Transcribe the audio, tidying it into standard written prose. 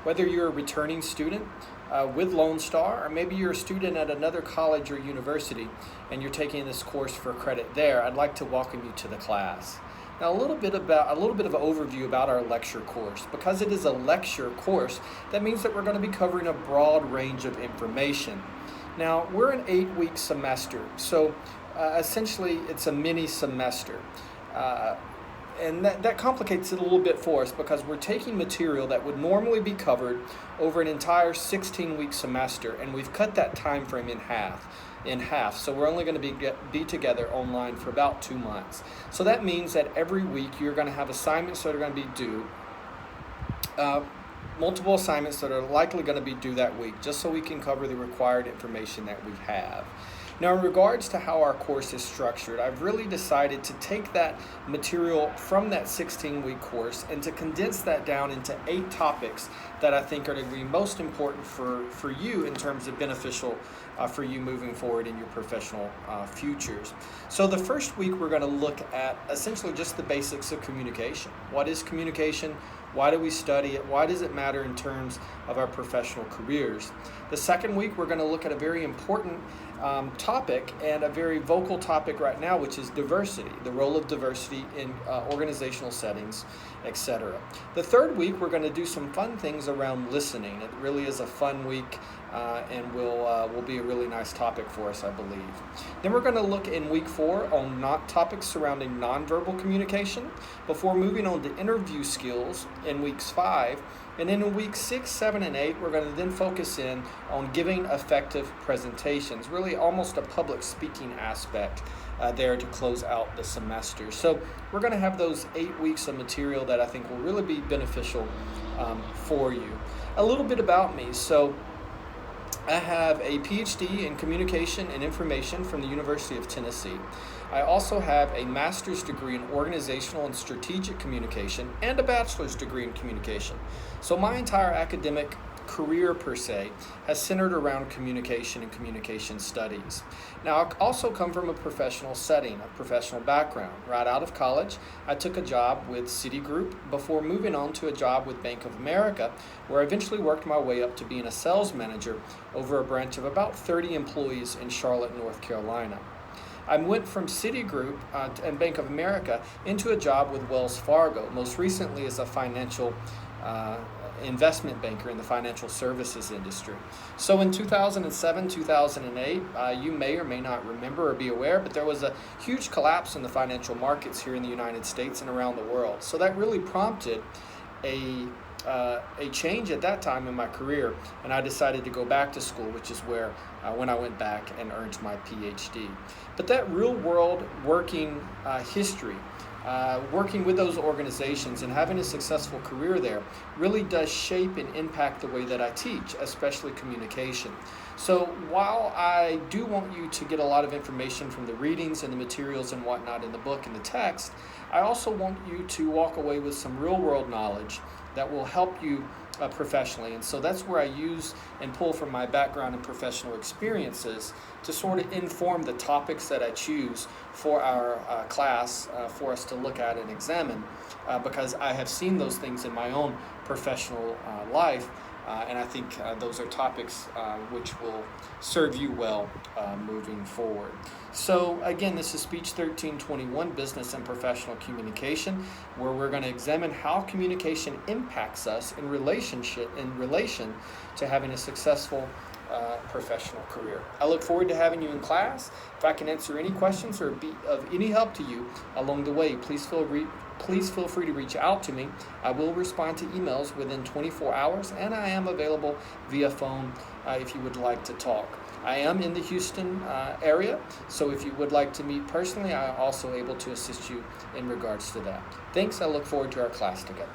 Whether you're a returning student with Lone Star, or maybe you're a student at another college or university and you're taking this course for credit there, I'd like to welcome you to the class. Now, a little bit of an overview about our lecture course. Because it is a lecture course, that means that we're going to be covering a broad range of information. Now, we're an 8-week semester, so essentially it's a mini semester. And that complicates it a little bit for us because we're taking material that would normally be covered over an entire 16-week semester, and we've cut that time frame in half. So we're only going to be together online for about 2 months. So that means that every week you're going to have assignments that are going to be due, multiple assignments that are likely going to be due that week, just so we can cover the required information that we have. Now, in regards to how our course is structured, I've really decided to take that material from that 16-week course and to condense that down into 8 topics that I think are going to be most important for you in terms of beneficial for you moving forward in your professional futures. So the first week we're going to look at essentially just the basics of communication. What is communication? Why do we study it? Why does it matter in terms of our professional careers? The second week we're going to look at a very important topic and a very vocal topic right now, which is diversity, the role of diversity in organizational settings, etc. The third week we're going to do some fun things around listening. It really is a fun week and will be a really nice topic for us, I believe. Then we're going to look in week 4 on topics surrounding nonverbal communication before moving on to interview skills in weeks 5. And then in weeks 6, 7, and 8, we're going to then focus in on giving effective presentations, really almost a public speaking aspect there to close out the semester. So we're going to have those 8 weeks of material that I think will really be beneficial for you. A little bit about me. So I have a PhD in Communication and Information from the University of Tennessee. I also have a master's degree in Organizational and Strategic Communication and a bachelor's degree in Communication. So my entire academic career, per se, has centered around communication and communication studies. Now, I also come from a professional setting, a professional background. Right out of college, I took a job with Citigroup before moving on to a job with Bank of America, where I eventually worked my way up to being a sales manager over a branch of about 30 employees in Charlotte, North Carolina. I went from Citigroup and Bank of America into a job with Wells Fargo, most recently as a financial investment banker in the financial services industry. So in 2007, 2008, you may or may not remember or be aware, but there was a huge collapse in the financial markets here in the United States and around the world. So that really prompted a change at that time in my career, and I decided to go back to school, which is where when I went back and earned my PhD. But that real world working history, working with those organizations and having a successful career there really does shape and impact the way that I teach, especially communication. So while I do want you to get a lot of information from the readings and the materials and whatnot in the book and the text, I also want you to walk away with some real world knowledge that will help you professionally. And so that's where I use and pull from my background and professional experiences to sort of inform the topics that I choose for our class for us to look at and examine, because I have seen those things in my own professional life. And I think those are topics which will serve you well moving forward. So again, this is Speech 1321, Business and Professional Communication, where we're going to examine how communication impacts us in relation to having a successful professional career. I look forward to having you in class. If I can answer any questions or be of any help to you along the way, please feel free to reach out to me. I will respond to emails within 24 hours, and I am available via phone if you would like to talk. I am in the Houston area, so if you would like to meet personally, I am also able to assist you in regards to that. Thanks. I look forward to our class together.